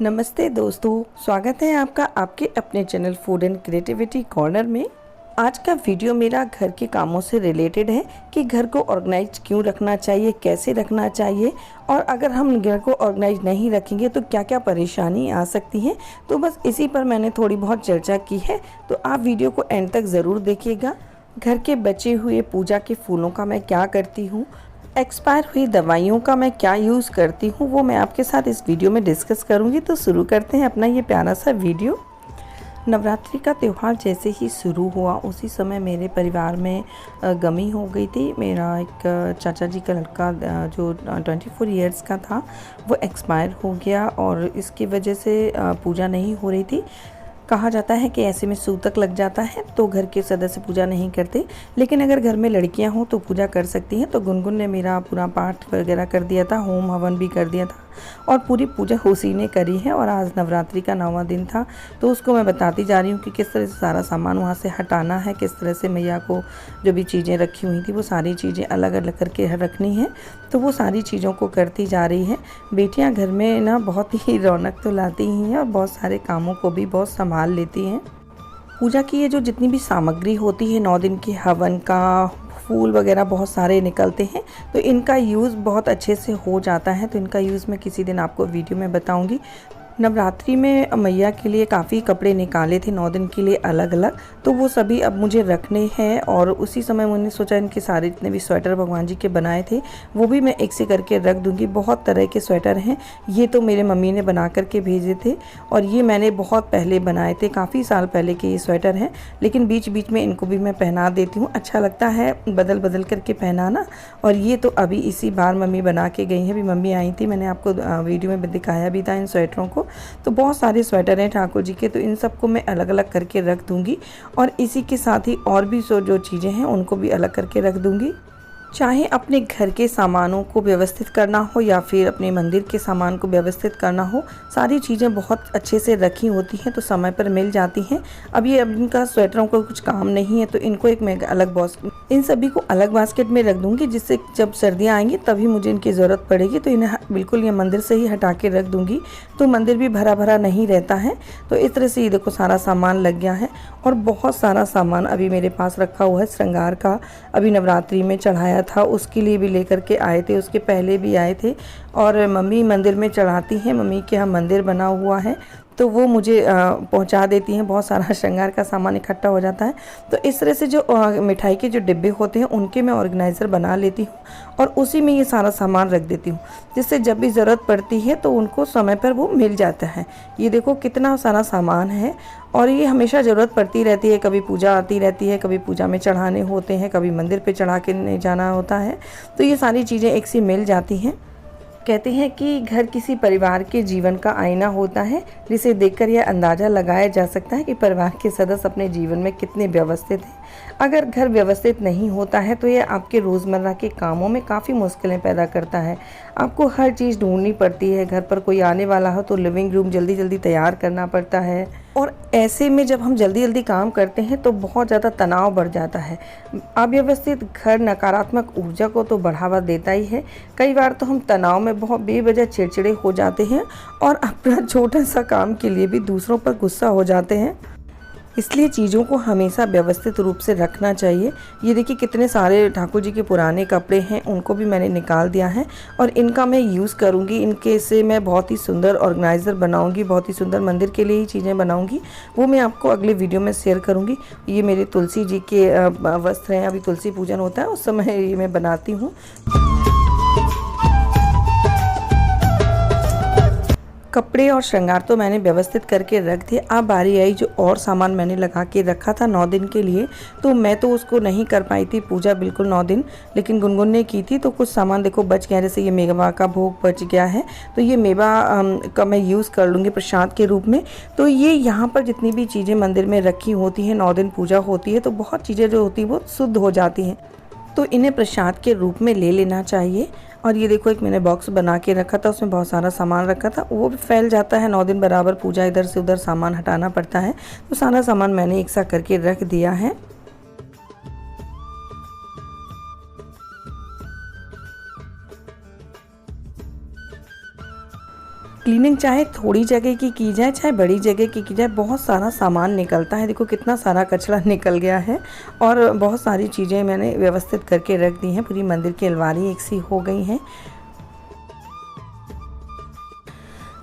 नमस्ते दोस्तों, स्वागत है आपका आपके अपने channel food and creativity corner में। आज का वीडियो मेरा घर के कामों से रिलेटेड है कि घर को ऑर्गेनाइज क्यों रखना चाहिए, कैसे रखना चाहिए और अगर हम घर को ऑर्गेनाइज नहीं रखेंगे तो क्या क्या परेशानी आ सकती है। तो बस इसी पर मैंने थोड़ी बहुत चर्चा की है, तो आप वीडियो को एंड तक ज़रूर देखिएगा। घर के बचे हुए पूजा के फूलों का मैं क्या करती हूँ, एक्सपायर हुई दवाइयों का मैं क्या यूज़ करती हूँ, वो मैं आपके साथ इस वीडियो में डिस्कस करूँगी। तो शुरू करते हैं अपना ये प्यारा सा वीडियो। नवरात्रि का त्यौहार जैसे ही शुरू हुआ उसी समय मेरे परिवार में गमी हो गई थी। मेरा एक चाचा जी का लड़का जो 24 इयर्स का था वो एक्सपायर हो गया और इसकी वजह से पूजा नहीं हो रही थी। कहा जाता है कि ऐसे में सूतक लग जाता है तो घर के सदस्य पूजा नहीं करते, लेकिन अगर घर में लड़कियां हों तो पूजा कर सकती हैं। तो गुनगुन ने मेरा पूरा पाठ वगैरह कर दिया था, होम हवन भी कर दिया था और पूरी पूजा उसी ने करी है। और आज नवरात्रि का 9वां दिन था तो उसको मैं बताती जा रही हूँ कि किस तरह से सारा सामान वहाँ से हटाना है, किस तरह से मैया को जो भी चीज़ें रखी हुई थी वो सारी चीज़ें अलग अलग करके रखनी है। तो वो सारी चीज़ों को करती जा रही है। बेटियाँ घर में ना बहुत ही रौनक तो लाती ही हैं और बहुत सारे कामों को भी बहुत संभाल लेती हैं। पूजा की ये जो जितनी भी सामग्री होती है 9 दिन के हवन का, फूल वगैरह बहुत सारे निकलते हैं, तो इनका यूज़ बहुत अच्छे से हो जाता है। तो इनका यूज़ मैं किसी दिन आपको वीडियो में बताऊंगी। नवरात्रि में मैया के लिए काफ़ी कपड़े निकाले थे 9 दिन के लिए अलग अलग, तो वो सभी अब मुझे रखने हैं। और उसी समय मैंने सोचा इनके सारे जितने भी स्वेटर भगवान जी के बनाए थे वो भी मैं एक से करके रख दूंगी। बहुत तरह के स्वेटर हैं, ये तो मेरे मम्मी ने बना करके भेजे थे और ये मैंने बहुत पहले बनाए थे, काफ़ी साल पहले के ये स्वेटर हैं। लेकिन बीच बीच में इनको भी मैं पहना देती हूँ, अच्छा लगता है बदल बदल करके पहनाना। और ये तो अभी इसी बार मम्मी बना के गई हैं, अभी मम्मी आई थी, मैंने आपको वीडियो में दिखाया भी था इन स्वेटरों को। तो बहुत सारे स्वेटर हैं ठाकुर जी के, तो इन सबको मैं अलग अलग करके रख दूंगी और इसी के साथ ही और भी जो चीज़ें हैं उनको भी अलग करके रख दूंगी। चाहे अपने घर के सामानों को व्यवस्थित करना हो या फिर अपने मंदिर के सामान को व्यवस्थित करना हो, सारी चीज़ें बहुत अच्छे से रखी होती हैं तो समय पर मिल जाती हैं। अब इनका स्वेटरों का कुछ काम नहीं है तो इनको एक मैं अलग इन सभी को अलग बास्केट में रख दूंगी, जिससे जब सर्दियाँ आएंगी तभी मुझे इनकी ज़रूरत पड़ेगी तो इन्हें बिल्कुल ये मंदिर से ही हटा के रख दूँगी, तो मंदिर भी भरा भरा नहीं रहता है। तो इस तरह से ये देखो सारा सामान लग गया है और बहुत सारा सामान अभी मेरे पास रखा हुआ है श्रृंगार का। अभी नवरात्रि में चढ़ाया था उसके लिए भी लेकर के आए थे, उसके पहले भी आए थे और मम्मी मंदिर में चढ़ाती हैं, मम्मी के यहाँ मंदिर बना हुआ है तो वो मुझे पहुंचा देती हैं। बहुत सारा श्रृंगार का सामान इकट्ठा हो जाता है, तो इस तरह से जो मिठाई के जो डिब्बे होते हैं उनके मैं ऑर्गेनाइज़र बना लेती हूँ और उसी में ये सारा सामान रख देती हूँ, जिससे जब भी ज़रूरत पड़ती है तो उनको समय पर वो मिल जाता है। ये देखो कितना सारा सामान है और ये हमेशा ज़रूरत पड़ती रहती है, कभी पूजा आती रहती है, कभी पूजा में चढ़ाने होते हैं, कभी मंदिर पे चढ़ा के नहीं जाना होता है, तो ये सारी चीज़ें एक सी मिल जाती हैं। कहते हैं कि घर किसी परिवार के जीवन का आईना होता है, जिसे देखकर यह अंदाज़ा लगाया जा सकता है कि परिवार के सदस्य अपने जीवन में कितने व्यवस्थित हैं। अगर घर व्यवस्थित नहीं होता है तो यह आपके रोज़मर्रा के कामों में काफ़ी मुश्किलें पैदा करता है। आपको हर चीज़ ढूंढनी पड़ती है, घर पर कोई आने वाला हो तो लिविंग रूम जल्दी जल्दी तैयार करना पड़ता है और ऐसे में जब हम जल्दी जल्दी काम करते हैं तो बहुत ज़्यादा तनाव बढ़ जाता है। अव्यवस्थित घर नकारात्मक ऊर्जा को तो बढ़ावा देता ही है। कई बार तो हम तनाव में बहुत बेवजह चिड़चिड़े हो जाते हैं और अपना छोटा सा काम के लिए भी दूसरों पर गुस्सा हो जाते हैं। इसलिए चीज़ों को हमेशा व्यवस्थित रूप से रखना चाहिए। ये देखिए कितने सारे ठाकुर जी के पुराने कपड़े हैं, उनको भी मैंने निकाल दिया है और इनका मैं यूज़ करूँगी। इनके से मैं बहुत ही सुंदर ऑर्गेनाइज़र बनाऊँगी, बहुत ही सुंदर मंदिर के लिए ही चीज़ें बनाऊँगी, वो मैं आपको अगले वीडियो में शेयर करूँगी। ये मेरे तुलसी जी के वस्त्र हैं, अभी तुलसी पूजन होता है उस समय ये मैं बनाती हूँ। कपड़े और श्रृंगार तो मैंने व्यवस्थित करके रख दिए। अब बारी आई जो और सामान मैंने लगा के रखा था 9 दिन के लिए, तो मैं तो उसको नहीं कर पाई थी पूजा बिल्कुल 9 दिन, लेकिन गुनगुन ने की थी। तो कुछ सामान देखो बच गया, जैसे ये मेवा का भोग बच गया है तो ये मेवा का मैं यूज़ कर लूँगी प्रसाद के रूप में। तो ये यहाँ पर जितनी भी चीज़ें मंदिर में रखी होती हैं, 9 दिन पूजा होती है तो बहुत चीज़ें जो होती हैं वो शुद्ध हो जाती हैं, तो इन्हें प्रसाद के रूप में ले लेना चाहिए। और ये देखो एक मैंने बॉक्स बना के रखा था, उसमें बहुत सारा सामान रखा था, वो भी फैल जाता है 9 दिन बराबर, पूजा इधर से उधर सामान हटाना पड़ता है, तो सारा सामान मैंने एक साथ करके रख दिया है। क्लीनिंग चाहे थोड़ी जगह की जाए चाहे बड़ी जगह की जाए, बहुत सारा सामान निकलता है। देखो कितना सारा कचरा निकल गया है और बहुत सारी चीज़ें मैंने व्यवस्थित करके रख दी हैं। पूरी मंदिर की अलमारी एक सी हो गई हैं।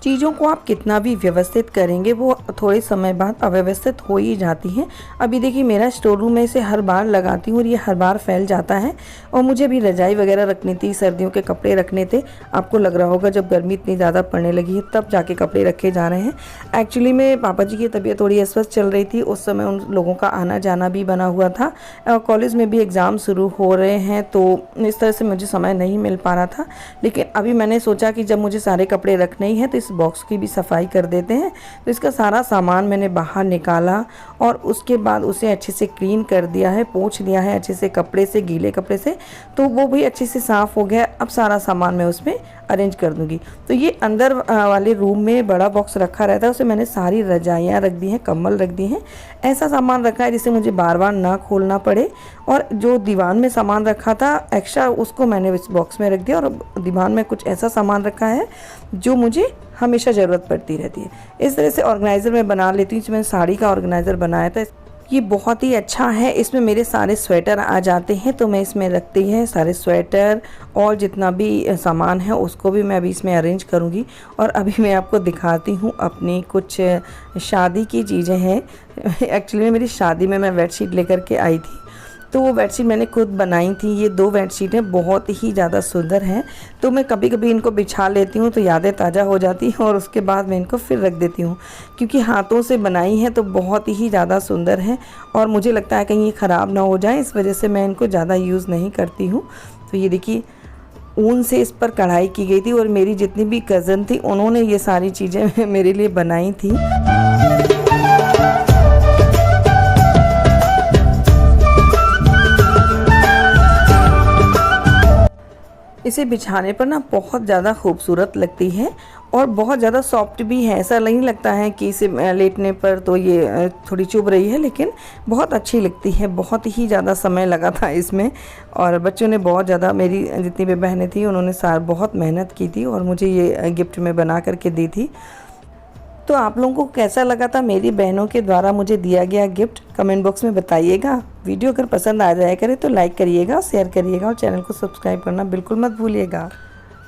चीज़ों को आप कितना भी व्यवस्थित करेंगे वो थोड़े समय बाद अव्यवस्थित हो ही जाती हैं। अभी देखिए मेरा स्टोर रूम में इसे हर बार लगाती हूँ और ये हर बार फैल जाता है। और मुझे भी रजाई वगैरह रखनी थी, सर्दियों के कपड़े रखने थे। आपको लग रहा होगा जब गर्मी इतनी ज़्यादा पड़ने लगी है तब जाके कपड़े रखे जा रहे हैं। एक्चुअली में पापा जी की तबीयत थोड़ी अस्वस्थ चल रही थी, उस समय उन लोगों का आना जाना भी बना हुआ था। कॉलेज में भी एग्ज़ाम शुरू हो रहे हैं तो इस तरह से मुझे समय नहीं मिल पा रहा था। लेकिन अभी मैंने सोचा कि जब मुझे सारे कपड़े रखने ही हैं तो इस बॉक्स की भी सफाई कर देते हैं। तो इसका सारा सामान मैंने बाहर निकाला और उसके बाद उसे अच्छे से क्लीन कर दिया है, पोंछ लिया है अच्छे से कपड़े से, गीले कपड़े से। तो वो भी अच्छे से साफ़ हो गया। अब सारा सामान मैं उसमें अरेंज कर दूंगी। तो ये अंदर वाले रूम में बड़ा बॉक्स रखा रहता है, उसे मैंने सारी रजाइयाँ रख दी हैं, कंबल रख दिए हैं। ऐसा सामान रखा है जिसे मुझे बार बार ना खोलना पड़े। और जो दीवान में सामान रखा था एक्स्ट्रा, उसको मैंने इस बॉक्स में रख दिया। और दीवान में कुछ ऐसा सामान रखा है जो मुझे हमेशा ज़रूरत पड़ती रहती है। इस तरह से ऑर्गेनाइज़र मैं बना लेती हूँ। मैंने साड़ी का ऑर्गेनाइज़र बनाया था, ये बहुत ही अच्छा है। इसमें मेरे सारे स्वेटर आ जाते हैं तो मैं इसमें रखती है सारे स्वेटर और जितना भी सामान है उसको भी मैं अभी इसमें अरेंज करूँगी। और अभी मैं आपको दिखाती हूँ अपनी कुछ शादी की चीज़ें हैं। एक्चुअली मेरी शादी में मैं बेडशीट लेकर के आई थी, तो वो बेडशीट मैंने खुद बनाई थी। ये 2 बेडशीटें बहुत ही ज़्यादा सुंदर हैं। तो मैं कभी कभी इनको बिछा लेती हूँ तो यादें ताज़ा हो जाती हैं और उसके बाद मैं इनको फिर रख देती हूँ, क्योंकि हाथों से बनाई है तो बहुत ही ज़्यादा सुंदर है। और मुझे लगता है कहीं ये ख़राब ना हो जाए, इस वजह से मैं इनको ज़्यादा यूज़ नहीं करती हूँ। तो ये देखिए ऊन से इस पर कढ़ाई की गई थी और मेरी जितनी भी कज़न थी उन्होंने ये सारी चीज़ें मेरे लिए बनाई थी। इसे बिछाने पर ना बहुत ज़्यादा खूबसूरत लगती है और बहुत ज़्यादा सॉफ्ट भी है। ऐसा नहीं लगता है कि इसे लेटने पर तो ये थोड़ी चुभ रही है, लेकिन बहुत अच्छी लगती है। बहुत ही ज़्यादा समय लगा था इसमें और बच्चों ने बहुत ज़्यादा, मेरी जितनी भी बहनें थी उन्होंने बहुत मेहनत की थी और मुझे ये गिफ्ट में बना करके दी थी। तो आप लोगों को कैसा लगा था मेरी बहनों के द्वारा मुझे दिया गया गिफ्ट, कमेंट बॉक्स में बताइएगा। वीडियो अगर पसंद आ जाया करे तो लाइक करिएगा, शेयर करिएगा और चैनल को सब्सक्राइब करना बिल्कुल मत भूलिएगा।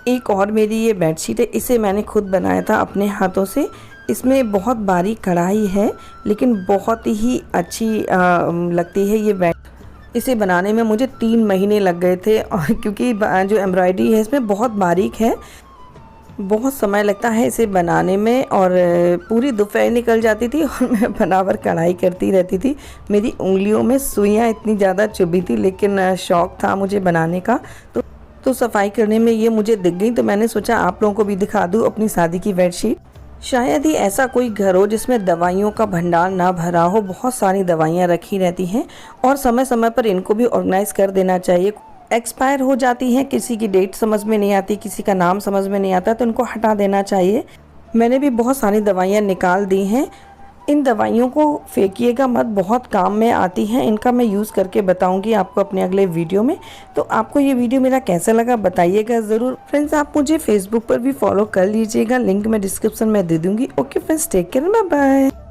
एक और मेरी ये बेडशीट है, इसे मैंने खुद बनाया था अपने हाथों से। इसमें बहुत बारीक कढ़ाई है लेकिन बहुत ही अच्छी लगती है ये बेड। इसे बनाने में मुझे 3 महीने लग गए थे और क्योंकि जो एम्ब्रॉयडरी है इसमें बहुत बारीक है, बहुत समय लगता है इसे बनाने में और पूरी दोपहर निकल जाती थी और मैं बराबर कढ़ाई करती रहती थी। मेरी उंगलियों में सुइयाँ इतनी ज़्यादा चुभी थी, लेकिन शौक़ था मुझे बनाने का। तो सफाई करने में ये मुझे दिख गई, तो मैंने सोचा आप लोगों को भी दिखा दूँ अपनी शादी की बेडशीट। शायद ही ऐसा कोई घर हो जिसमें दवाइयों का भंडार ना भरा हो। बहुत सारी दवाइयाँ रखी रहती हैं और समय समय पर इनको भी ऑर्गेनाइज़ कर देना चाहिए। एक्सपायर हो जाती हैं, किसी की डेट समझ में नहीं आती, किसी का नाम समझ में नहीं आता, तो इनको हटा देना चाहिए। मैंने भी बहुत सारी दवाइयाँ निकाल दी हैं। इन दवाइयों को फेंकिएगा मत, बहुत काम में आती हैं। इनका मैं यूज़ करके बताऊंगी आपको अपने अगले वीडियो में। तो आपको ये वीडियो मेरा कैसा लगा बताइएगा ज़रूर। फ्रेंड्स आप मुझे फेसबुक पर भी फॉलो कर लीजिएगा, लिंक मैं डिस्क्रिप्शन में दे दूँगी। Okay friends, take care, bye bye.